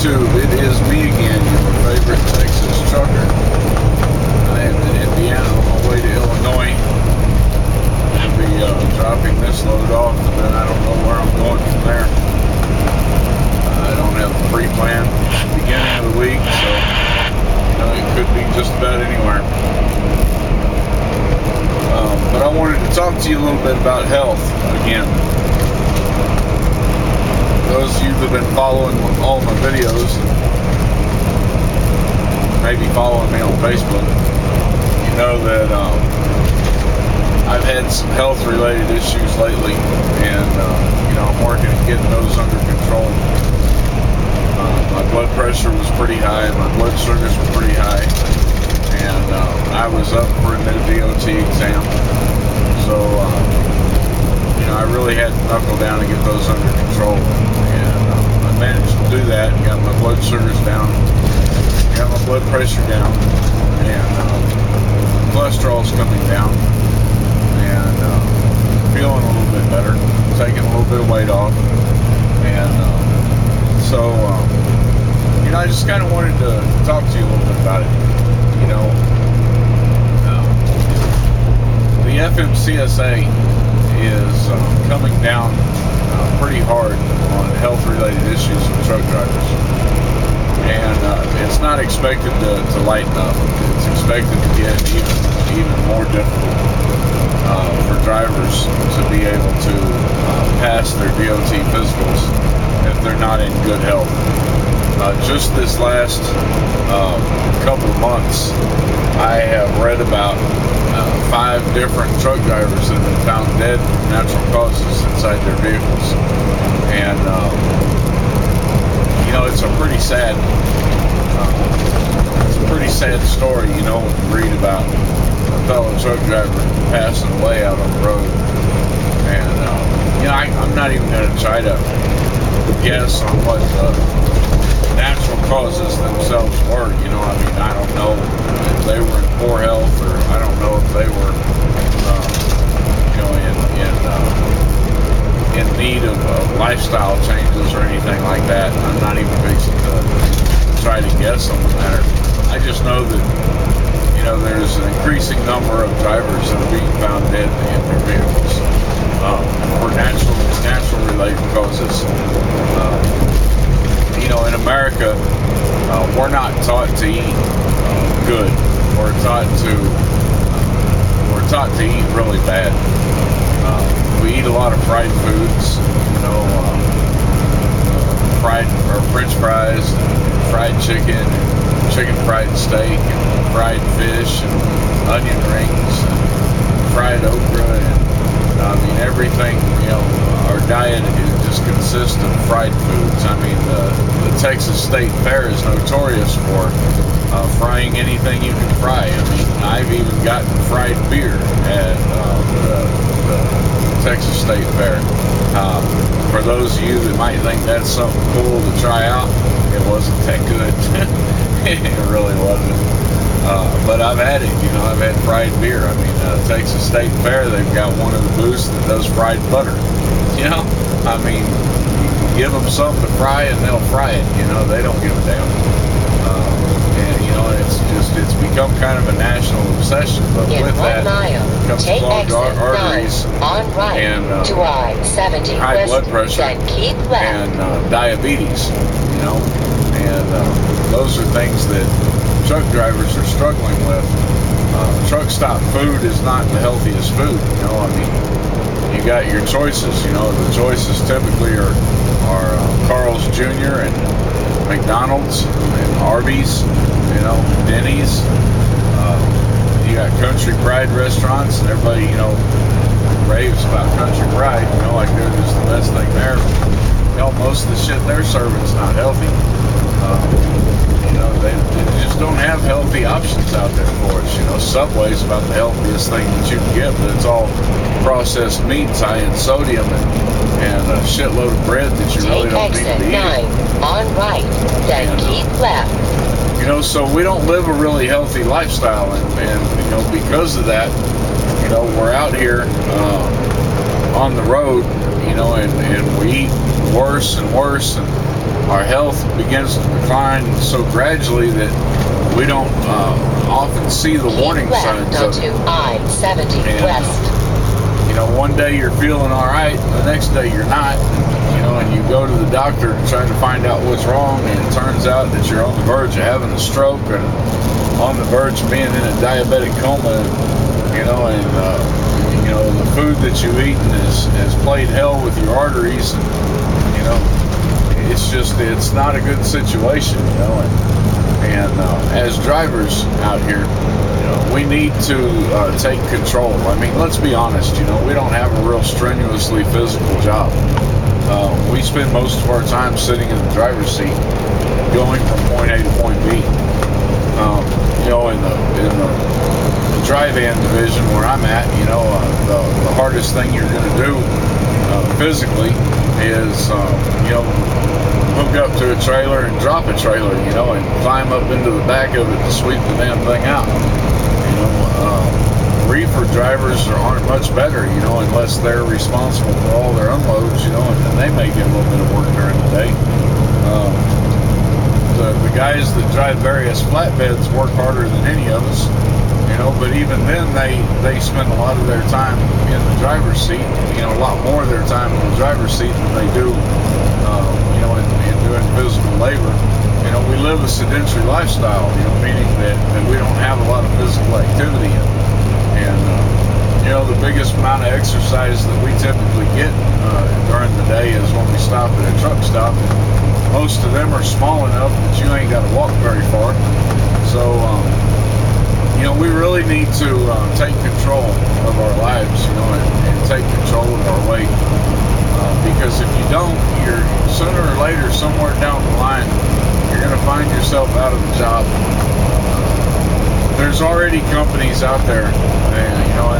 YouTube, it is me again, your favorite Texas trucker. I am in Indiana on my way to Illinois. I'll be dropping this load off, and then I don't know where I'm going from there. I don't have a pre-plan beginning of the week, so it could be just about anywhere. But I wanted to talk to you a little bit about health again. Those of you that have been following all my videos, maybe following me on Facebook, you know that I've had some health-related issues lately, and I'm working at getting those under control. My blood pressure was pretty high, my blood sugars were pretty high, and I was up for a new DOT exam, so I really had to knuckle down and get those under control, and I managed to do that. Got my blood sugars down, got my blood pressure down, and cholesterol's coming down, and feeling a little bit better, taking a little bit of weight off, and so I just kind of wanted to talk to you a little bit about it. The FMCSA is coming down pretty hard on health-related issues for truck drivers, and it's not expected to lighten up. It's expected to get even more difficult for drivers to be able to pass their DOT physicals if they're not in good health. Just this last couple of months, I have read about 5 different truck drivers that have been found dead from natural causes inside their vehicles, and it's a pretty sad story. When you read about a fellow truck driver passing away out on the road, and I'm not even going to try to guess on what natural causes themselves were. I don't know if they were in poor health, or I don't know if they were in need of lifestyle changes or anything like that. I'm not even fixing to try to guess on the matter. I just know that there's an increasing number of drivers that are being found dead in their vehicles for natural related causes. In America, we're not taught to eat good. We're taught to eat really bad. We eat a lot of fried foods, fried or French fries, and fried chicken, and chicken fried steak, and fried fish, and onion rings, and fried okra, and everything. Our diet just consists of fried foods. The Texas State Fair is notorious for frying anything you can fry. I've even gotten fried beer at the Texas State Fair. For those of you that might think that's something cool to try out, it wasn't that good. It really wasn't. But I've had it. I've had fried beer. Texas State Fair, they've got one of the booths that does fried butter. Give them something to fry and they'll fry it. They don't give a damn. It's become kind of a national obsession. But with that comes clogged arteries and high blood pressure and diabetes. And those are things that truck drivers are struggling with. Truck stop food is not the healthiest food. You got your choices. The choices typically are Carl's Jr. and McDonald's and Arby's, Denny's. You got Country Pride restaurants, and everybody, raves about Country Pride. Like they're just the best thing there. Most of the shit they're serving is not healthy. They just don't have healthy options out there for us. Subway's about the healthiest thing that you can get, but it's all processed meats, high in sodium, and a shitload of bread that you really don't need to eat. On right, then keep left. So we don't live a really healthy lifestyle, and because of that, we're out here on the road, and we eat worse and worse, and our health begins to decline so gradually that we don't often see the warning signs of it. I-70 West. One day you're feeling all right, the next day you're not. And you go to the doctor trying to find out what's wrong, and it turns out that you're on the verge of having a stroke or on the verge of being in a diabetic coma. The food that you eat has played hell with your arteries. It's not a good situation. And as drivers out here, we need to take control. I mean, let's be honest, we don't have a real strenuously physical job. We spend most of our time sitting in the driver's seat, going from point A to point B. In the dry van division where I'm at, the hardest thing you're going to do physically is, hook up to a trailer and drop a trailer, and climb up into the back of it to sweep the damn thing out. Reefer drivers aren't much better, unless they're responsible for all their unloads, and then they may get a little bit of work during the day. The guys that drive various flatbeds work harder than any of us, but even then they spend a lot of their time in the driver's seat, a lot more of their time in the driver's seat than they do, in doing physical labor. We live a sedentary lifestyle, meaning that we don't have a lot of physical activity in it. And, the biggest amount of exercise that we typically get during the day is when we stop at a truck stop. Most of them are small enough that you ain't got to walk very far. So, we really need to take control of our lives, and take control of our weight. Because if you don't, you're sooner or later, somewhere down the line, you're going to find yourself out of a job. There's already companies out there, and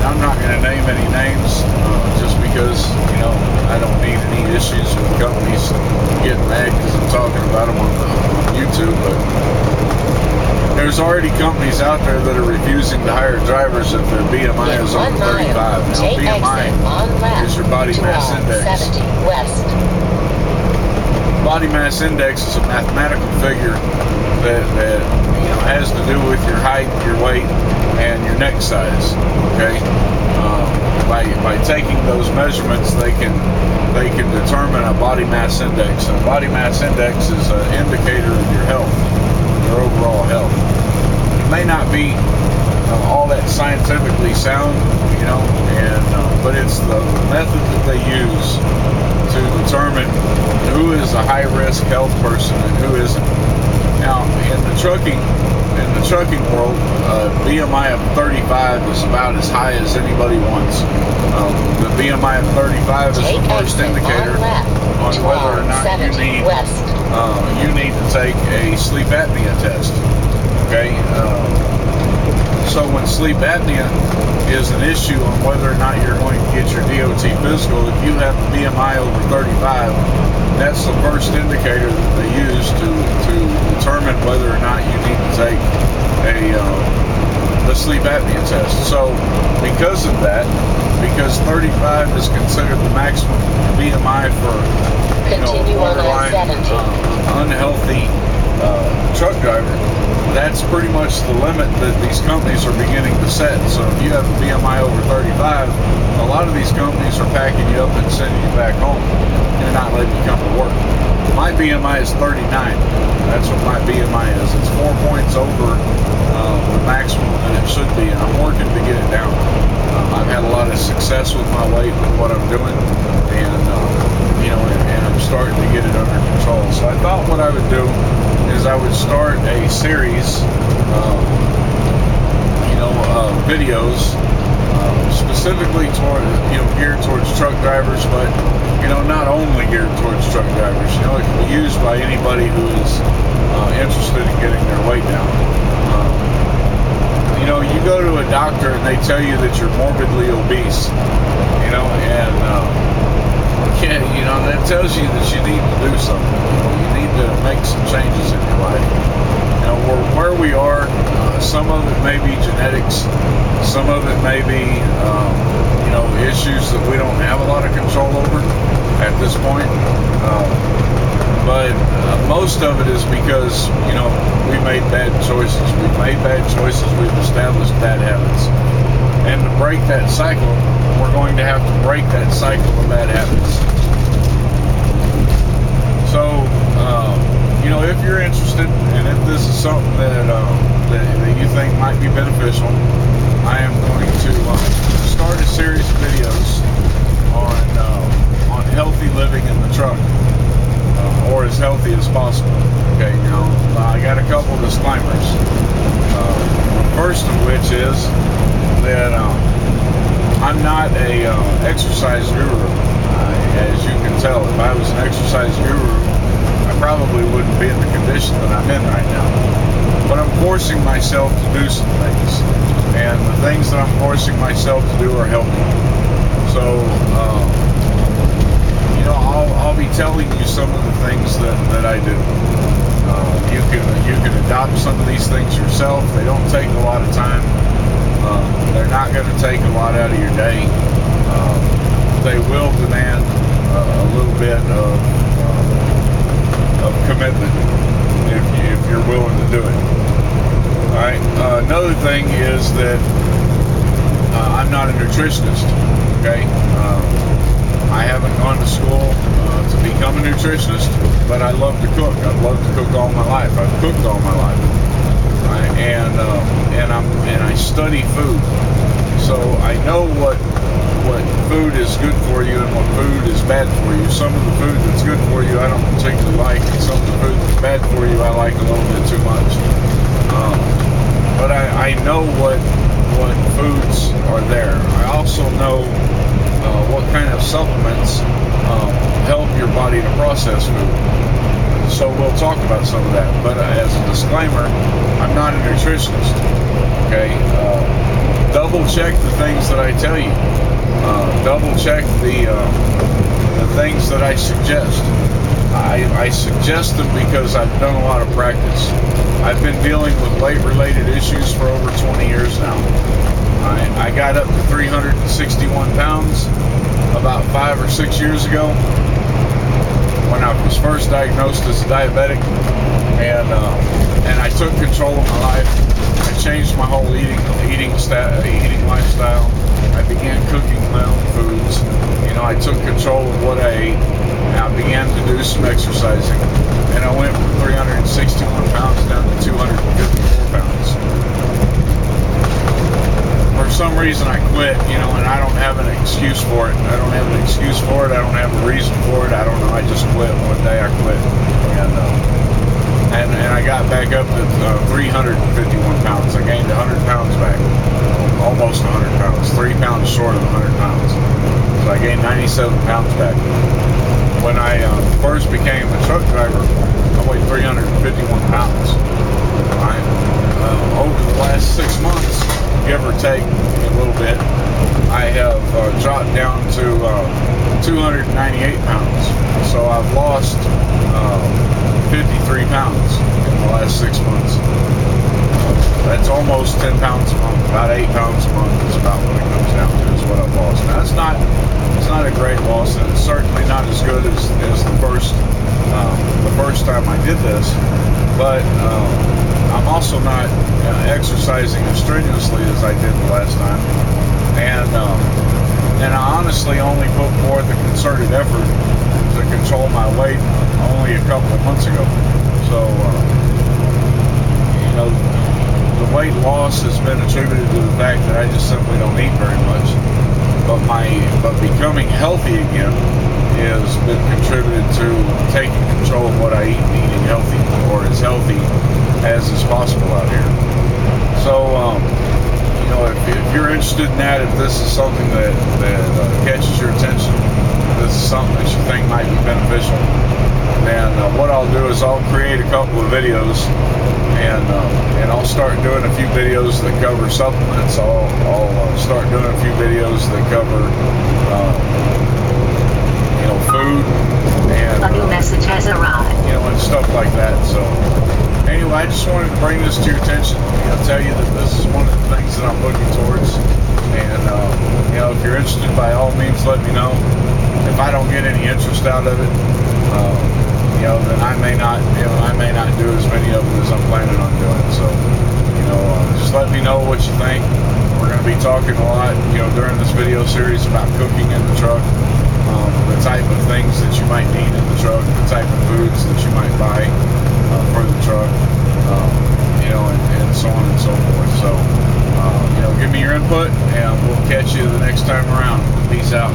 I'm not going to name any names, just because, I don't need any issues with companies getting mad because I'm talking about them on YouTube, but there's already companies out there that are refusing to hire drivers if their BMI is over 35. Now, BMI is your body mass index. Body mass index is a mathematical figure that has to do with your height, your weight, and your neck size. Okay, by taking those measurements, they can determine a body mass index. And a body mass index is an indicator of your health, your overall health. It may not be all that scientifically sound, but it's the method that they use to determine who is a high-risk health person and who isn't. Now, in the trucking world, BMI of 35 is about as high as anybody wants. The BMI of 35 is the first indicator on whether or not you need to take a sleep apnea test. Okay. So when sleep apnea is an issue on whether or not you're going to get your DOT physical, if you have a BMI over 35, that's the first indicator that they use to determine whether or not you need to take a sleep apnea test. So because of that, because 35 is considered the maximum BMI for borderline unhealthy truck driver, that's pretty much the limit that these companies are beginning to set. So if you have a BMI over 35, a lot of these companies are packing you up and sending you back home. They're not letting you come to work. My BMI is 39. That's what my BMI is. It's 4 points over the maximum that it should be, and I'm working to get it down. I've had a lot of success with my weight, with what I'm doing, and I'm starting to get it under control. So I thought what I would do is I would start a series, videos, specifically geared towards truck drivers, but not only geared towards truck drivers. It can be used by anybody who is interested in getting their weight down. You go to a doctor and they tell you that you're morbidly obese, that tells you that you need to do something. You need to make some changes in your life. Where we are, some of it may be genetics, some of it may be, issues that we don't have a lot of control over at this point. but most of it is because, you know, we made bad choices. We've made bad choices. We've established bad habits. And to break that cycle, we're going to have to break that cycle of bad habits. So, you know, if you're interested, and if this is something that you think might be beneficial, I am going to start a series of videos on healthy living in the truck, or as healthy as possible. Okay, now I got a couple disclaimers. First of which is that I'm not a exercise guru. As you can tell, if I was an exercise guru, I probably wouldn't be in the condition that I'm in right now. But I'm forcing myself to do some things, and the things that I'm forcing myself to do are healthy. So, you know, I'll be telling you some of the things that I do. You can adopt some of these things yourself. They don't take a lot of time. They're not going to take a lot out of your day. They will demand a little bit of commitment if you're willing to do it. All right. Another thing is that I'm not a nutritionist. Okay. I haven't gone to school to become a nutritionist, but I love to cook. I've loved to cook all my life. I've cooked all my life, right? And I study food, so I know what food is good for you and what food is bad for you. Some of the food that's good for you I don't particularly like, and some of the food that's bad for you I like a little bit too much. But I know what foods are there. I also know what kind of supplements help your body to process food. So we'll talk about some of that. But as a disclaimer, I'm not a nutritionist. Okay, double check the things that I tell you. Double check the things that I suggest. I suggest them because I've done a lot of practice. I've been dealing with weight-related issues for over 20 years now. I got up to 361 pounds about 5 or 6 years ago when I was first diagnosed as a diabetic, and I took control of my life. I changed my whole eating lifestyle. I began cooking my own foods. You know, I took control of what I ate, and I began to do some exercising. And I went from 361 pounds down to 254 pounds. For some reason I quit, you know, and I don't have an excuse for it. I don't have an excuse for it. I don't have a reason for it. I don't know. I just quit. One day I quit. And I got back up to 351 pounds. I gained 100 pounds back. Almost 100 pounds. 3 pounds short of 100 pounds. So I gained 97 pounds back. When I first became a truck driver, I weighed 351 pounds. Over the last 6 months, give or take a little bit, I have dropped down to 298 pounds. So I've lost 53 pounds in the last 6 months. That's almost 10 pounds a month. About 8 pounds a month is about what it comes down to, is what I've lost. Now, it's not a great loss, and it's certainly not as good as the first time I did this. But I'm also not exercising as strenuously as I did the last time, and I honestly only put forth a concerted effort to control my weight only a couple of months ago. So you know, the weight loss has been attributed to the fact that I just simply don't eat very much. But becoming healthy again has been contributed to taking control of what I eat and eating healthy, or as healthy as is possible out here. So, you know, if you're interested in that, if this is something that catches your attention, if this is something that you think might be beneficial, then what I'll do is I'll create a couple of videos, and I'll start doing a few videos that cover supplements. I'll start doing a few videos that cover you know, food and a new message has arrived. You know, and stuff like that. So anyway, I just wanted to bring this to your attention. You know, tell you that this is one of the things that I'm looking towards. And you know, if you're interested, by all means, let me know. If I don't get any interest out of it, you then I may not do as many of them as I'm planning on doing. So, just let me know what you think. We're going to be talking a lot, during this video series about cooking in the truck, the type of things that you might need in the truck, the type of foods that you might buy for the truck, and so on and so forth. So, give me your input, and we'll catch you the next time around. Peace out.